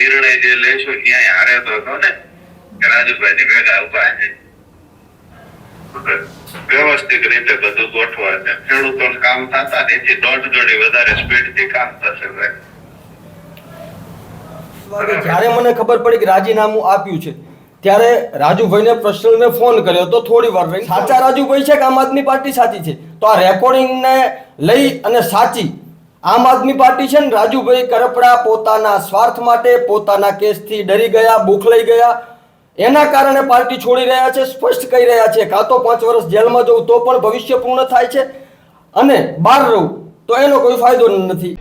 નિર્ણય જે લેશો ક્યાંય હારે તો હતો ને કે રાજુભાઈ ની ભેગા ઉભા છે, વ્યવસ્થિત રીતે બધું ગોઠવા છે, ખેડૂતો કામ થતા એથી 1.5 ગણી વધારે સ્પીડ થી કામ થશે ભાઈ. જ્યારે મને ખબર પડી કે રાજીનામું આપ્યું છે ત્યારે રાજુભાઈને પર્સનલ મેં ફોન કર્યો તો થોડી વાર રહી સાચા રાજુભાઈ છે કે આમ આદમી પાર્ટી સાચી છે, તો આ રેકોર્ડિંગને લઈ અને સાચી આમ આદમી પાર્ટી છે ને રાજુભાઈ કરપડા પોતાના સ્વાર્થ માટે પોતાના કેસથી ડરી ગયા, બોખલાઈ ગયા, એના કારણે પાર્ટી છોડી રહ્યા છે. સ્પષ્ટ કહી રહ્યા છે કાં તો 5 વર્ષ જેલમાં જવું તો પણ ભવિષ્ય પૂર્ણ થાય છે અને બહાર રહું તો એનો કોઈ ફાયદો નથી.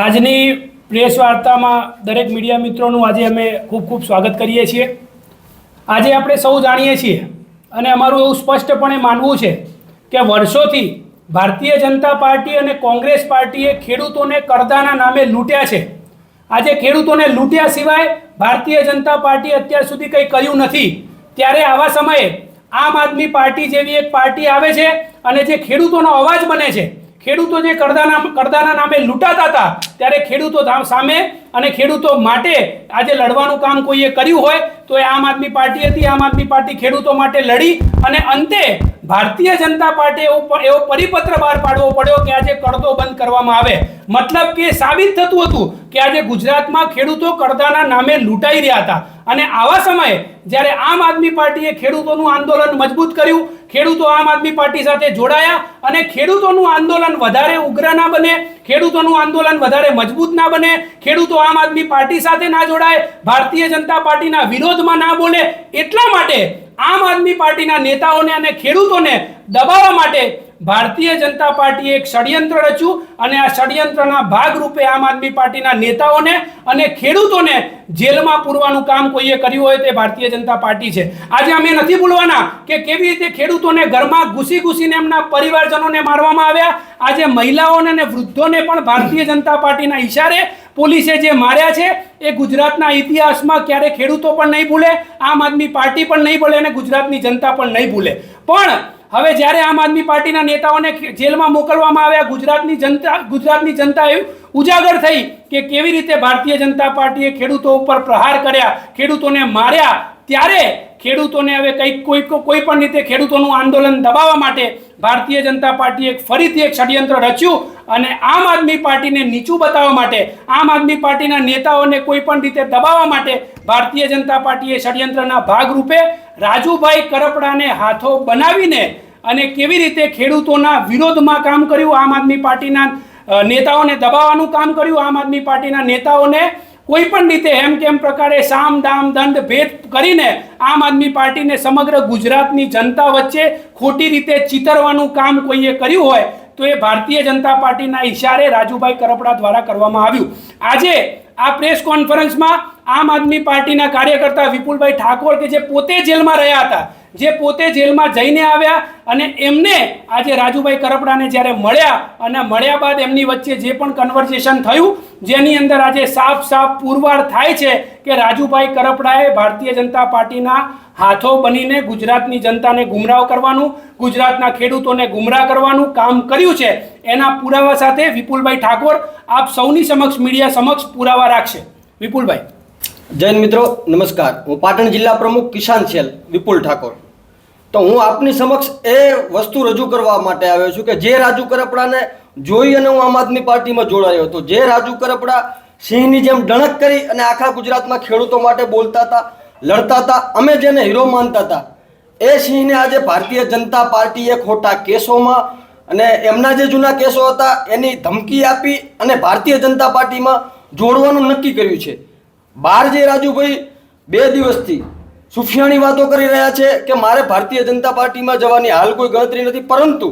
આજની પ્રેસ વાર્તામાં દરેક મીડિયા મિત્રોનું આજે અમે ખૂબ ખૂબ સ્વાગત કરીએ છીએ. આજે આપણે સૌ જાણીએ છીએ અને અમારું એવું સ્પષ્ટપણે માનવું છે કે વર્ષોથી ભારતીય જનતા પાર્ટી અને કોંગ્રેસ પાર્ટીએ ખેડૂતોને કરદાના નામે લૂંટ્યા છે. આજે ખેડૂતોને લૂંટ્યા સિવાય ભારતીય જનતા પાર્ટી અત્યાર સુધી કંઈ કર્યું નથી. ત્યારે આવા સમયે આમ આદમી પાર્ટી જેવી એક પાર્ટી આવે છે અને જે ખેડૂતોનો અવાજ બને છે. ખેડૂતો જે કરદાના નામે લૂંટાતા હતા ત્યારે ખેડૂતો સામે અને ખેડૂતો માટે આજે લડવાનું કામ કોઈએ કર્યું હોય તો એ આમ આદમી પાર્ટી હતી. આમ આદમી પાર્ટી ખેડૂતો માટે લડી અને અંતે ભારતીય જનતા પાર્ટી એવો પરિપત્ર બહાર પાડવો પડ્યો કે આજે કરદો બંધ કરવામાં આવે. મતલબ કે સાબિત થતું હતું કે આજે ગુજરાતમાં ખેડૂતો કરદાના નામે લૂંટાઈ રહ્યા હતા. અને આવા સમયે જ્યારે આમ આદમી પાર્ટીએ ખેડૂતોનું આંદોલન મજબૂત કર્યું, ખેડૂતો આમ આદમી પાર્ટી સાથે જોડાયા અને ખેડૂતોનું આંદોલન વધારે ઉગ્ર ના બને, ખેડૂતોનું આંદોલન વધારે મજબૂત ના બને, ખેડૂતો આમ આદમી પાર્ટી સાથે ના જોડાય, ભારતીય જનતા પાર્ટીના વિરોધમાં ના બોલે, એટલા માટે આમ આદમી પાર્ટીના નેતાઓને અને ખેડૂતોને દબાવવા માટે ભારતીય જનતા પાર્ટીએ એક ષડયંત્ર રચ્યું અને આ ષડયંત્રના ભાગરૂપે આમ આદમી પાર્ટીના નેતાઓને અને ખેડૂતોને જેલમાં પૂરવાનું કામ કોઈએ કર્યું હોય તે ભારતીય જનતા પાર્ટી છે. આજે અમે નથી ભૂલવાના કે કેવી રીતે ખેડૂતોને ઘરમાં ઘૂસીને એમના પરિવારજનોને મારવામાં આવ્યા. આજે મહિલાઓને અને વૃદ્ધોને પણ ભારતીય જનતા પાર્ટીના ઈશારે પોલીસે જે માર્યા છે એ ગુજરાતના ઇતિહાસમાં ક્યારે ખેડૂતો પણ નહીં ભૂલે, આમ આદમી પાર્ટી પણ નહીં ભૂલે અને ગુજરાતની જનતા પણ નહીં ભૂલે. પણ હવે જ્યારે આમ આદમી પાર્ટીના નેતાઓને જેલમાં મોકલવામાં આવ્યા, ગુજરાતની જનતા એવું ઉજાગર થઈ કે કેવી રીતે ભારતીય જનતા પાર્ટીએ ખેડૂતો ઉપર પ્રહાર કર્યા, ખેડૂતોને માર્યા, ત્યારે ખેડૂતોને હવે કોઈ પણ રીતે ખેડૂતોનું આંદોલન દબાવવા માટે ભારતીય જનતા પાર્ટીએ ફરીથી એક ષડયંત્ર રચ્યું અને આમ આદમી પાર્ટીને નીચું બતાવવા માટે, આમ આદમી પાર્ટીના નેતાઓને કોઈ પણ રીતે દબાવવા માટે ભારતીય જનતા પાર્ટીએ ષડયંત્રના ભાગરૂપે રાજુભાઈ કરપડાને હાથો બનાવીને અને કેવી રીતે ખેડૂતોના વિરોધમાં કામ કર્યું, આમ આદમી પાર્ટીના નેતાઓને દબાવવાનું કામ કર્યું, આમ આદમી પાર્ટીના નેતાઓને કોઈ પણ રીતે એમ કેમ પ્રકારે સામ દામ દંડ ભેદ કરીને આમ આદમી પાર્ટીને સમગ્ર ગુજરાતની જનતા વચ્ચે ખોટી રીતે ચીતરવાનું કામ કોઈએ કર્યું હોય તો એ ભારતીય જનતા પાર્ટીના ઈશારે રાજુભાઈ કરપડા દ્વારા કરવામાં આવ્યું. આજે આ પ્રેસ કોન્ફરન્સમાં આમ આદમી પાર્ટીના કાર્યકર્તા વિપુલભાઈ ઠાકોર કે જે પોતે જેલમાં રહ્યા હતા, જે પોતે જેલમાં જઈને આવ્યા અને એમને આજે રાજુભાઈ કરપડાને જ્યારે મળ્યા અને મળ્યા બાદ એમની વચ્ચે જે પણ કન્વર્સેશન થયું જેની અંદર આજે સાફ પુરવાર થાય છે કે રાજુભાઈ કરપડાએ ભારતીય જનતા પાર્ટીના હાથો બનીને ગુજરાતની જનતાને ગુમરાહ કરવાનું, ગુજરાતના ખેડૂતોને ગુમરાહ કરવાનું કામ કર્યું છે. એના પુરાવા સાથે વિપુલભાઈ ઠાકોર આપ સૌની સમક્ષ, મીડિયા સમક્ષ પુરાવા રાખશે. વિપુલભાઈ. જૈન મિત્રો નમસ્કાર, હું પાટણ જિલ્લા પ્રમુખ કિસાન સેલ વિપુલ ઠાકોર. તો હું આપની સમક્ષ એ વસ્તુ રજૂ કરવા માટે આવ્યો છું કે જે રાજુ કરપડાને જોઈ અને હું આમ આદમી પાર્ટીમાં જોડાયો હતો, જે રાજુ કરપડા સિંહની જેમ ડણક કરી અને આખા ગુજરાતમાં ખેડૂતો માટે બોલતા હતા, લડતા હતા, અમે જેને હીરો માનતા હતા, એ સિંહને આજે ભારતીય જનતા પાર્ટીએ ખોટા કેસોમાં અને એમના જે જૂના કેસો હતા એની ધમકી આપી અને ભારતીય જનતા પાર્ટીમાં જોડવાનું નક્કી કર્યું છે. બહાર જે રાજુભાઈ 2 દિવસથી સુફિયાણી વાતો કરી રહ્યા છે કે મારે ભારતીય જનતા પાર્ટીમાં જવાની હાલ કોઈ ગણતરી નથી, પરંતુ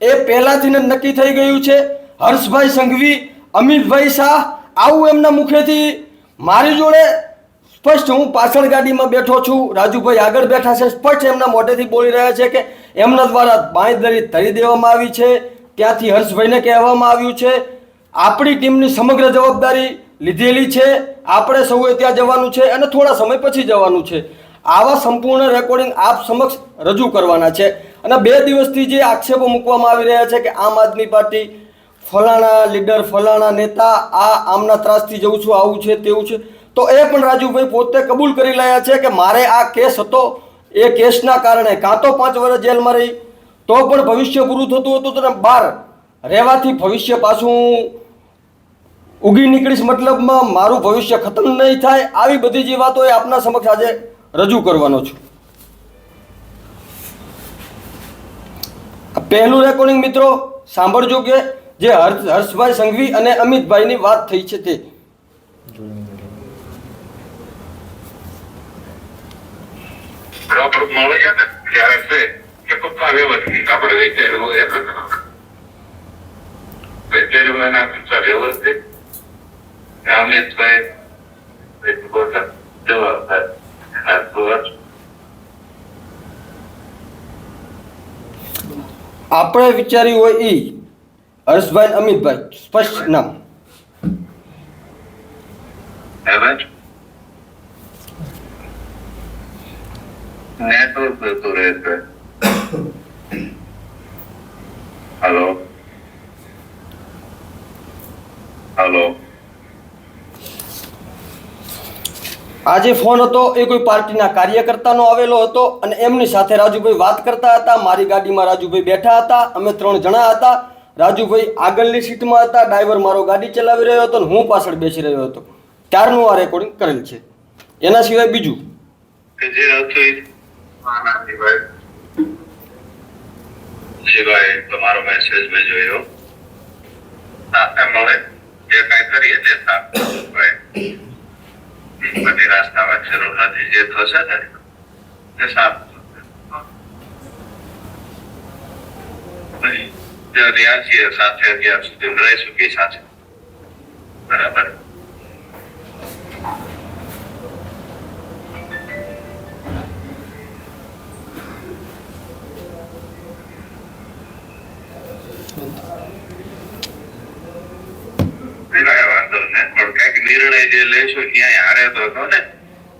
એ પહેલાથી જ નક્કી થઈ ગયું છે. હર્ષભાઈ સંઘવી, અમિતભાઈ શાહ, આવું એમના મુખેથી મારી જોડે સ્પષ્ટ, હું પાછળ ગાડીમાં બેઠો છું, રાજુભાઈ આગળ બેઠા છે, સ્પષ્ટ એમના મોઢેથી બોલી રહ્યા છે કે એમના દ્વારા બાંયધરી ધરી દેવામાં આવી છે. ત્યાંથી હર્ષભાઈને કહેવામાં આવ્યું છે આપણી ટીમની સમગ્ર જવાબદારી લીધેલી છે, આપણે સૌએ ત્યાં જવાનું છે અને થોડા સમય પછી જવાનું છે. આવા સંપૂર્ણ રેકોર્ડિંગ આપ સમક્ષ રજૂ કરવાના છે. અને 2 દિવસથી જે આક્ષેપો મૂકવામાં આવી રહ્યા છે કે આમ આદમી પાર્ટી ફલાણા લીડર ફલાણા નેતા આમના ત્રાસથી જઉં છું, આવું છે તેવું છે, તો એ પણ રાજુભાઈ પોતે કબૂલ કરી રહ્યા છે કે મારે આ કેસ હતો, એ કેસના કારણે કાં તો 5 વર્ષ જેલમાં રહી તો પણ ભવિષ્ય પૂરું થતું હતું, તો બહાર રહેવાથી ભવિષ્ય પાછું ઉગી નીકળીશ, મતલબમાં મારું ભવિષ્ય ખતમ નહીં થાય. આવી બધી જે વાતો એ આપના સમક્ષ આજે રજૂ કરવાનો છું. પહેલું રેકોર્ડિંગ મિત્રો સાંભળજો કે જે હર્ષભાઈ સંઘવી અને અમિતભાઈની વાત થઈ છે તે. પ્રોપર મળે છે ને ત્યારે છે કે પપ્પા વ્યવસ્થિત આપણે વિચારવું એ વિચારવું એના કરતા વ્યવસ્થિત અમિતભાઈ જવાબદાર આપણે વિચાર્યું હોય એ હર્ષભાઈ અમિતભાઈ સ્પષ્ટ નામ નેટવર્ક જતું રહેશે. હલો હલો આજે ફોન હતો એ કોઈ પાર્ટીના કાર્યકર્તાનો આવેલો હતો અને એમની સાથે રાજુભાઈ વાત કરતા હતા. મારી ગાડીમાં રાજુભાઈ બેઠા હતા, અમે 3 જણા હતા. રાજુભાઈ આગળની સીટમાં હતા, ડ્રાઈવર મારો ગાડી ચલાવી રહ્યો હતો અને હું પાછળ બેસી રહ્યો હતો. ત્યારનું આ રેકોર્ડિંગ કરેલ છે. એના સિવાય બીજું કે જે હતું સિવાય તમારો મેસેજ મેં જોયો. મળે જે કઈ કરીએ તે બધી રાસ્તામાં જરૂર નથી, જે થશે ને તે સારું રહ્યા છીએ સાથે અત્યાર સુધી રહીશું કે સાથે. બરાબર. વાંધો ને પણ કઈક નિર્ણય જે લેશું ક્યાંય હારે તો હતો ને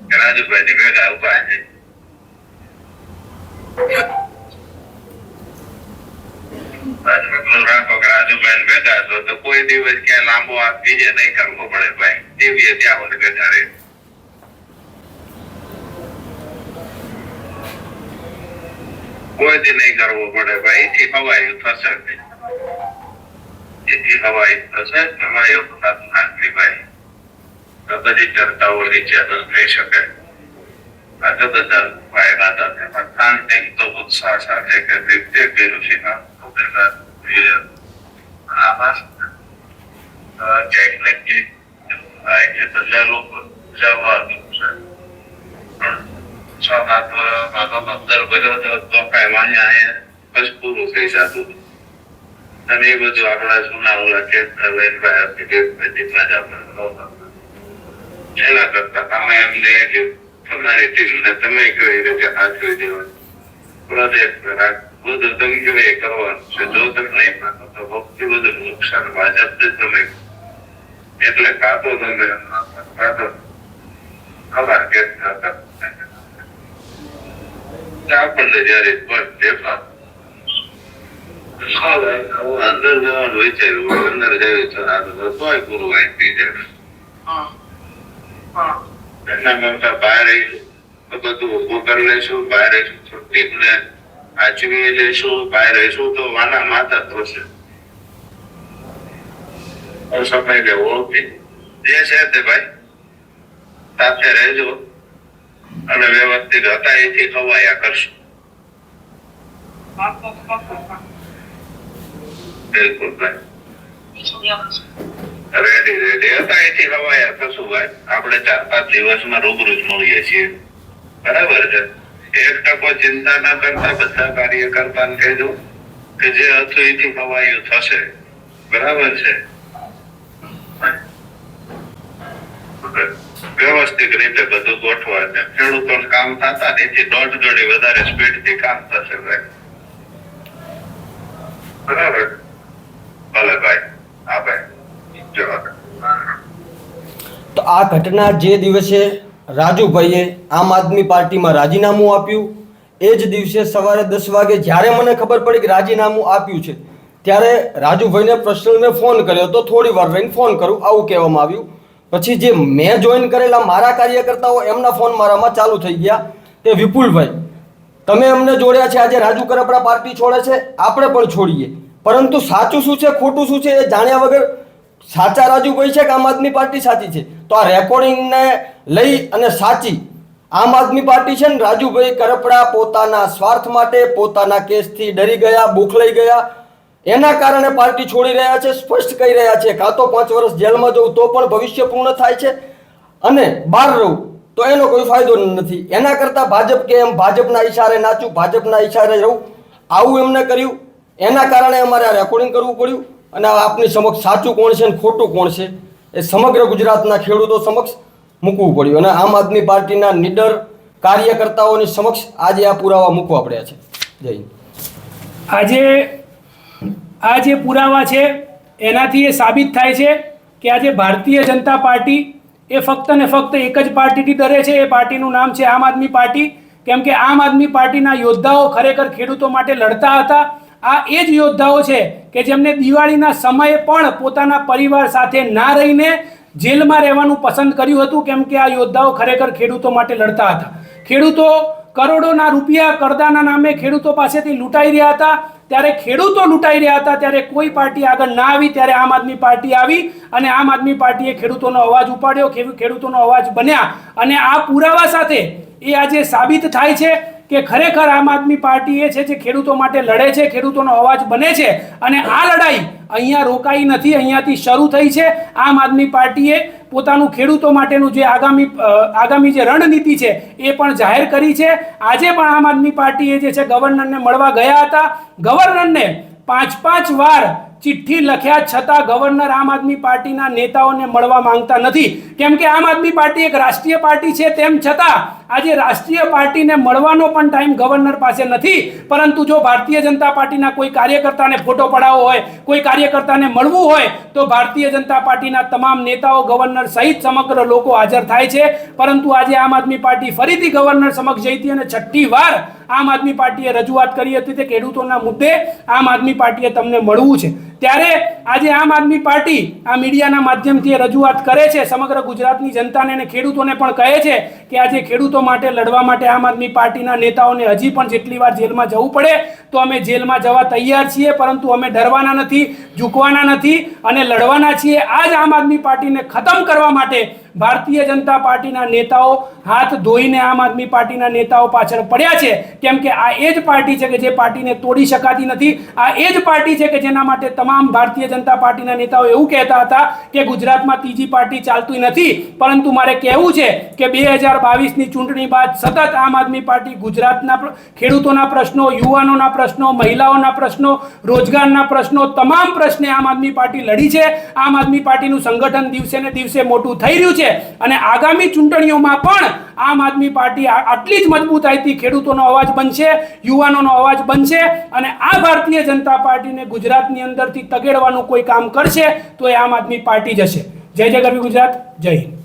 કે રાજુભાઈ ની ભેગા ઉભા છે. રાખો કે રાજુભાઈ ભેગા છો તો કોઈ દિવસ ક્યાંય લાંબો હાથ બીજે નહીં કરવો પડે ભાઈ. જેવી ત્યાં સુધી બેઠા રહે. કોઈ દી નહીં કરવો પડે ભાઈ. એથી હવાયું થશે નહીં. એથી હવાઈ થશે એમાં એવું નાખવી ભાઈ. તો બધી ચર્ચાઓ નીચે થઈ શકે. આ તો બધા ભાઈ ના એમાં શાંતિ તો ઉત્સાહ સાથે કે રીતે કર્યું છે પૂરું થઈ જતું. અને એ બધું આપણા જૂના ઓલા એના કરતા તમે એમને તમારી ટીમને તમે કઈ રીતે હાથવી દેવાનું બધું તમે કેવી કરવાનું છે. જો તમે નહીં માનો તો સૌથી વધુ નુકસાન ભાજપ તમે એટલે કાતો તમે ખબર કે આપણને જયારે અંદર જવાનું વિચાર્યું અંદર જયું તોય પૂરું વાંચી જાય. એના કરતા બહાર બધું ઉભું કરી લઈશું, બહાર ટીમને આચવી લઈશું, બહાર રહીશું તો વાના માતા થશે. સમય લેવો ઓળખી જે છે તે ભાઈ સાથે રહેજો અને વ્યવસ્થિત હતા એથી ખવાયા કરશું. બિલકુલ ભાઈ. રેડી હતા એથી હવાયા થશું ભાઈ. આપણે 4-5 દિવસમાં રૂબરૂ જ મળીએ છીએ. બરાબર છે. 1% ચિંતા ના કરતા બધા કાર્યકર્તાને કહેજો કે જે હતું એથી હવાયું થશે. બરાબર છે. વ્યવસ્થિત રીતે બધું ગોઠવા છે. ખેડૂતોને કામ થતા એથી 1.5 ગણી વધારે સ્પીડ થી કામ થશે ભાઈ. બરાબર. ભલે ભાઈ. હા ભાઈ. તો આ ઘટના જે દિવસે રાજુભાઈએ આમ આદમી પાર્ટીમાં રાજીનામું આપ્યું. એ જ દિવસે સવારે 10 વાગે જ્યારે મને ખબર પડી કે રાજીનામું આપ્યું છે ત્યારે રાજુભાઈને પર્સનલ મેં ફોન કર્યો તો થોડી વાર રહીને ફોન કરું આવું કહેવામાં આવ્યું. પછી જે મેં જોઈન કરેલા મારા કાર્યકર્તાઓ એમના ફોન મારામાં ચાલુ થઈ ગયા કે વિપુલભાઈ તમે અમને જોડ્યા છે, આજે રાજુ કરપડા પાર્ટી છોડે છે, આપણે પણ છોડીએ. પરંતુ સાચું શું છે ખોટું શું છે એ જાણ્યા વગર સાચા રાજુભાઈ છે કે આમ આદમી પાર્ટી સાચી છે? તો આ રેકોર્ડિંગને લઈ અને સાચી આમ આદમી પાર્ટી છે ને રાજુભાઈ કરપડા પોતાના સ્વાર્થ માટે પોતાના કેસથી ડરી ગયા, બોખલાઈ ગયા, એના કારણે પાર્ટી છોડી રહ્યા છે. સ્પષ્ટ કહી રહ્યા છે કાં તો 5 વર્ષ જેલમાં જવું તો પણ ભવિષ્ય પૂર્ણ થાય છે અને બહાર રહું તો એનો કોઈ ફાયદો નથી. એના કરતાં ભાજપ કે એમ ભાજપના ઈશારે નાચું, ભાજપના ઈશારે રહું, આવું એમને કર્યું. એના કારણે અમારે આ રેકોર્ડિંગ કરવું પડ્યું અને આપની સમક્ષ સાચું કોણ છે અને ખોટું કોણ છે એ સમગ્ર ગુજરાતના ખેડૂતો સમક્ષ મૂકવું પડ્યું. અને આમ આદમી પાર્ટીના નીડર કાર્યકર્તાઓની સમક્ષ આજે આ પુરાવા મૂકવા પડ્યા છે. જય હિન્દ. આ જે પુરાવા છે એનાથી એ સાબિત થાય છે કે આજે ભારતીય જનતા પાર્ટી એ ફક્ત ને ફક્ત એક જ પાર્ટીથી ડરે છે. એ પાર્ટીનું નામ છે આમ આદમી પાર્ટી. કેમ કે આમ આદમી પાર્ટીના યોદ્ધાઓ ખરેખર ખેડૂતો માટે લડતા હતા. આ એ જ યોદ્ધાઓ છે કે જેમને દિવાળીના સમયે પણ પોતાના પરિવાર સાથે ના રહીને જેલમાં રહેવાનું પસંદ કર્યું હતું. કેમ કે આ યોદ્ધાઓ ખરેખર ખેડૂતો માટે લડતા હતા. ખેડૂતો કરોડોના રૂપિયા કરદાના નામે ખેડૂતો પાસેથી લૂંટાઈ રહ્યા હતા. ત્યારે ખેડૂતો લૂંટાઈ રહ્યા હતા ત્યારે કોઈ પાર્ટી આગળ ના આવી, ત્યારે આમ આદમી પાર્ટી આવી અને આમ આદમી પાર્ટીએ ખેડૂતોનો અવાજ ઉપાડ્યો, ખેડૂતોનો અવાજ બન્યા. અને આ પુરાવા સાથે એ આજે સાબિત થાય છે કે ખરેખર આમ આદમી પાર્ટી એ છે જે ખેડૂતો માટે લડે છે, ખેડૂતોનો અવાજ બને છે. અને આ લડાઈ અહીંયા રોકાઈ નથી, અહીંયાથી શરૂ થઈ છે. આમ આદમી પાર્ટીએ પોતાનું ખેડૂતો માટેનું જે આગામી જે રણનીતિ છે એ પણ જાહેર કરી છે. આજે પણ આમ આદમી પાર્ટીએ જે છે ગવર્નરને મળવા ગયા હતા. ગવર્નરને 5-5 વાર ચિઠ્ઠી લખ્યા છતાં ગવર્નર આમ આદમી પાર્ટીના નેતાઓને મળવા માંગતા નથી. કેમ કે આમ આદમી પાર્ટી એક રાષ્ટ્રીય પાર્ટી છે, તેમ છતાં આજે રાષ્ટ્રીય પાર્ટીને મળવાનો પણ ટાઈમ ગવર્નર પાસે નથી. પરંતુ જો ભારતીય જનતા પાર્ટીના કોઈ કાર્યકર્તાને ફોટો પડાવવો હોય, કોઈ કાર્યકર્તાને મળવું હોય તો ભારતીય જનતા પાર્ટીના તમામ નેતાઓ, ગવર્નર સહિત સમગ્ર લોકો હાજર થાય છે. પરંતુ આજે આમ આદમી પાર્ટી ફરીથી ગવર્નર સમક્ષ જઈ હતી અને 6ઠ્ઠી વાર આમ આદમી પાર્ટીએ રજૂઆત કરી હતી કે ખેડૂતોના મુદ્દે આમ આદમી પાર્ટીએ તમને મળવું છે. ત્યારે આજે આમ આદમી પાર્ટી આ મીડિયાના માધ્યમથી રજૂઆત કરે છે, સમગ્ર ગુજરાતની જનતાને અને ખેડૂતોને પણ કહે છે કે આજે ખેડૂતો માટે લડવા માટે આમ આદમી પાર્ટીના નેતાઓને હજી પણ જેટલી વાર જેલમાં જવું પડે તો અમે જેલમાં જવા તૈયાર છીએ. પરંતુ અમે ડરવાના નથી, ઝૂકવાના નથી અને લડવાના છીએ. આ જ આમ આદમી પાર્ટીને ખતમ કરવા માટે ભારતીય જનતા પાર્ટીના નેતાઓ હાથ ધોઈને આમ આદમી પાર્ટીના નેતાઓ પાછળ પડ્યા છે. કેમ કે આ એ જ પાર્ટી છે કે જે પાર્ટીને તોડી શકાતી નથી. આ એ જ પાર્ટી છે કે જેના માટે તમામ ભારતીય જનતા પાર્ટીના નેતાઓ એવું કહેતા હતા કે ગુજરાતમાં ત્રીજી પાર્ટી ચાલતી નથી. પરંતુ મારે કહેવું છે કે 2022ની ચૂંટણી બાદ સતત આમ આદમી પાર્ટી ગુજરાતના ખેડૂતોના પ્રશ્નો, યુવાનોના પ્રશ્નો, મહિલાઓના પ્રશ્નો, રોજગારના પ્રશ્નો, તમામ પ્રશ્ને આમ આદમી પાર્ટી લડી છે. આમ આદમી પાર્ટીનું સંગઠન દિવસે ને દિવસે મોટું થઈ રહ્યું છે અને આગામી ચૂંટણીઓમાં પણ આમ આદમી પાર્ટી આટલી જ મજબૂતાઈથી ખેડૂતોનો અવાજ બનશે, યુવાનોનો અવાજ બનશે. અને આ ભારતીય જનતા પાર્ટીને ગુજરાતની અંદરથી તગેડવાનું કોઈ કામ કરશે તો એ આમ આદમી પાર્ટી જ હશે. જય જય ગરવી ગુજરાત, જય હિન્દ.